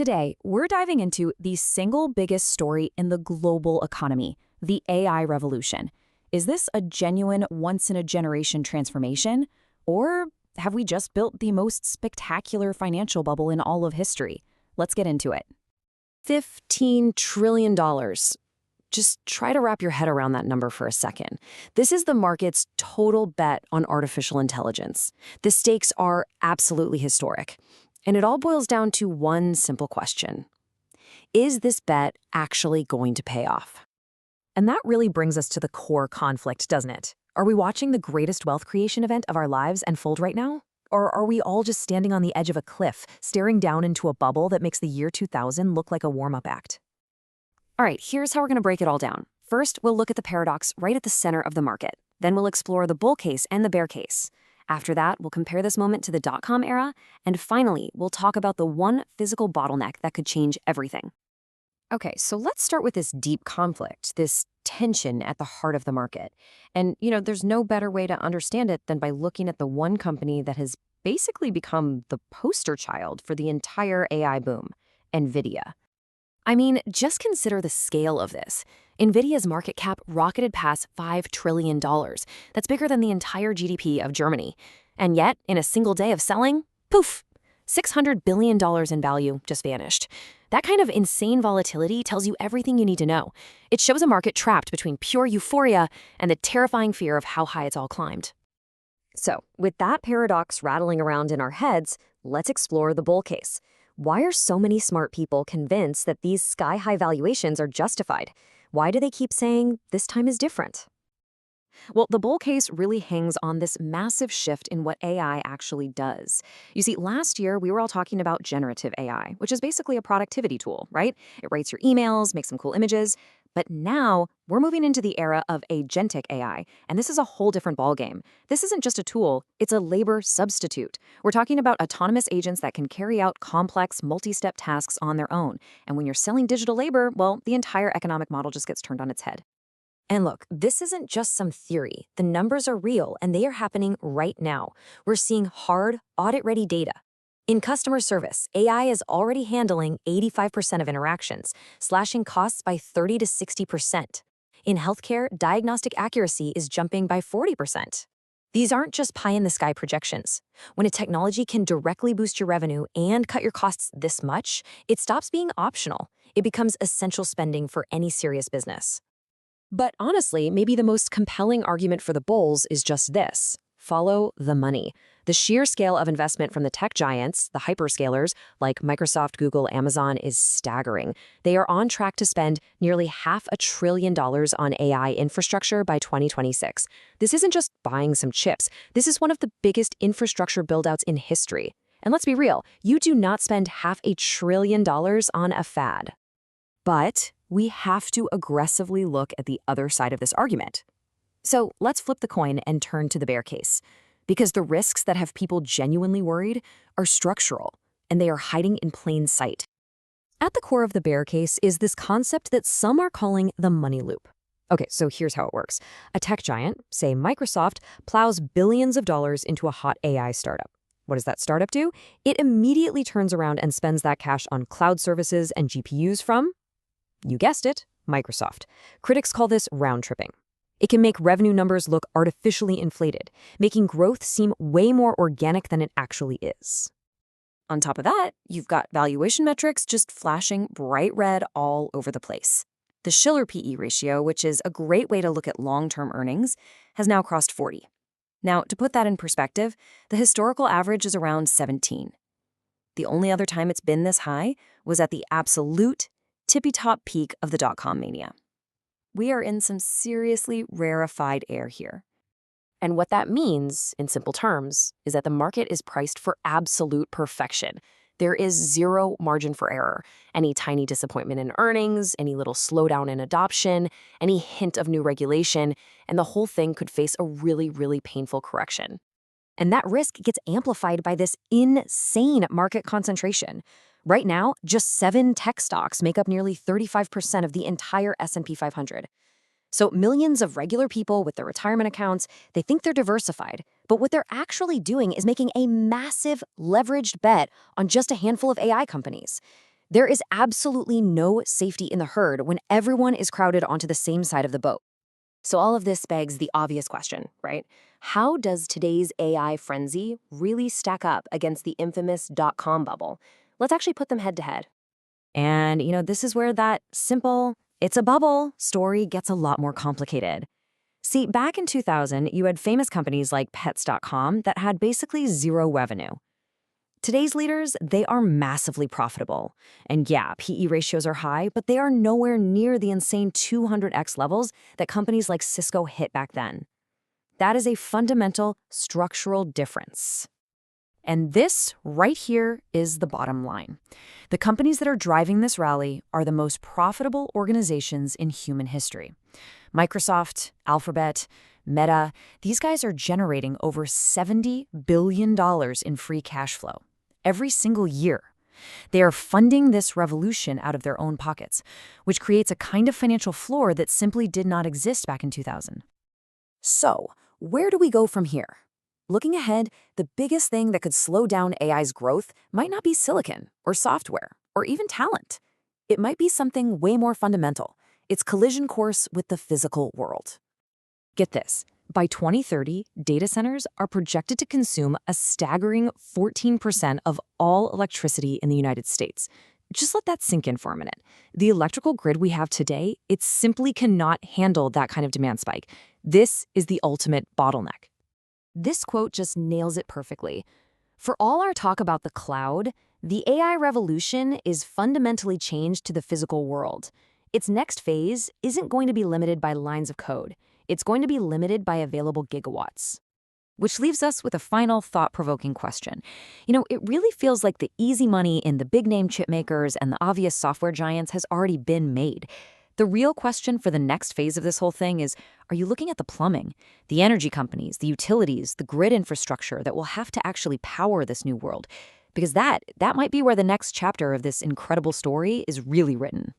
Today, we're diving into the single biggest story in the global economy, the AI revolution. Is this a genuine once-in-a-generation transformation? Or have we just built the most spectacular financial bubble in all of history? Let's get into it. $15 trillion. Just try to wrap your head around that number for a second. This is the market's total bet on artificial intelligence. The stakes are absolutely historic. And it all boils down to one simple question. Is this bet actually going to pay off? And that really brings us to the core conflict, doesn't it? Are we watching the greatest wealth creation event of our lives unfold right now? Or are we all just standing on the edge of a cliff, staring down into a bubble that makes the year 2000 look like a warm-up act? All right, here's how we're going to break it all down. First, we'll look at the paradox right at the center of the market. Then we'll explore the bull case and the bear case. After that, we'll compare this moment to the dot-com era. And finally, we'll talk about the one physical bottleneck that could change everything. Okay, so let's start with this deep conflict, this tension at the heart of the market. And, there's no better way to understand it than by looking at the one company that has basically become the poster child for the entire AI boom, Nvidia. I mean, just consider the scale of this. Nvidia's market cap rocketed past $5 trillion. That's bigger than the entire GDP of Germany. And yet, in a single day of selling, poof, $600 billion in value just vanished. That kind of insane volatility tells you everything you need to know. It shows a market trapped between pure euphoria and the terrifying fear of how high it's all climbed. So, with that paradox rattling around in our heads, let's explore the bull case. Why are so many smart people convinced that these sky-high valuations are justified? Why do they keep saying this time is different? Well, the bull case really hangs on this massive shift in what AI actually does. You see, last year, we were all talking about generative AI, which is basically a productivity tool, right? It writes your emails, makes some cool images. But now, we're moving into the era of Agentic AI, and this is a whole different ballgame. This isn't just a tool, it's a labor substitute. We're talking about autonomous agents that can carry out complex, multi-step tasks on their own. And when you're selling digital labor, well, the entire economic model just gets turned on its head. And look, this isn't just some theory. The numbers are real, and they are happening right now. We're seeing hard, audit-ready data. In customer service, AI is already handling 85% of interactions, slashing costs by 30 to 60%. In healthcare, diagnostic accuracy is jumping by 40%. These aren't just pie-in-the-sky projections. When a technology can directly boost your revenue and cut your costs this much, it stops being optional. It becomes essential spending for any serious business. But honestly, maybe the most compelling argument for the bulls is just this. Follow the money. The sheer scale of investment from the tech giants, the hyperscalers, like Microsoft, Google, Amazon, is staggering. They are on track to spend nearly $500 billion on AI infrastructure by 2026. This isn't just buying some chips. This is one of the biggest infrastructure buildouts in history. And let's be real, you do not spend $500 billion on a fad. But we have to aggressively look at the other side of this argument. So let's flip the coin and turn to the bear case. Because the risks that have people genuinely worried are structural, and they are hiding in plain sight. At the core of the bear case is this concept that some are calling the money loop. Okay, so here's how it works. A tech giant, say Microsoft, plows billions of dollars into a hot AI startup. What does that startup do? It immediately turns around and spends that cash on cloud services and GPUs from, you guessed it, Microsoft. Critics call this round-tripping. It can make revenue numbers look artificially inflated, making growth seem way more organic than it actually is. On top of that, you've got valuation metrics just flashing bright red all over the place. The Shiller PE ratio, which is a great way to look at long-term earnings, has now crossed 40. Now, to put that in perspective, the historical average is around 17. The only other time it's been this high was at the absolute tippy-top peak of the dot-com mania. We are in some seriously rarefied air here. And what that means, in simple terms, is that the market is priced for absolute perfection. There is zero margin for error. Any tiny disappointment in earnings, any little slowdown in adoption, any hint of new regulation, and the whole thing could face a really, really painful correction. And that risk gets amplified by this insane market concentration. Right now, just 7 tech stocks make up nearly 35% of the entire S&P 500. So millions of regular people with their retirement accounts, they think they're diversified, but what they're actually doing is making a massive leveraged bet on just a handful of AI companies. There is absolutely no safety in the herd when everyone is crowded onto the same side of the boat. So all of this begs the obvious question, right? How does today's AI frenzy really stack up against the infamous dot-com bubble? Let's actually put them head to head. And, this is where that simple, it's a bubble story gets a lot more complicated. See, back in 2000, you had famous companies like Pets.com that had basically zero revenue. Today's leaders, they are massively profitable. And yeah, PE ratios are high, but they are nowhere near the insane 200x levels that companies like Cisco hit back then. That is a fundamental structural difference. And this right here is the bottom line. The companies that are driving this rally are the most profitable organizations in human history. Microsoft, Alphabet, Meta, these guys are generating over $70 billion in free cash flow every single year. They are funding this revolution out of their own pockets, which creates a kind of financial floor that simply did not exist back in 2000. So, where do we go from here? Looking ahead, the biggest thing that could slow down AI's growth might not be silicon or software or even talent. It might be something way more fundamental, its collision course with the physical world. Get this. By 2030, data centers are projected to consume a staggering 14% of all electricity in the United States. Just let that sink in for a minute. The electrical grid we have today, it simply cannot handle that kind of demand spike. This is the ultimate bottleneck. This quote just nails it perfectly. For all our talk about the cloud, the AI revolution is fundamentally changed to the physical world. Its next phase isn't going to be limited by lines of code. It's going to be limited by available gigawatts. Which leaves us with a final thought-provoking question. It really feels like the easy money in the big-name chip makers and the obvious software giants has already been made. The real question for the next phase of this whole thing is, are you looking at the plumbing, the energy companies, the utilities, the grid infrastructure that will have to actually power this new world? Because that might be where the next chapter of this incredible story is really written.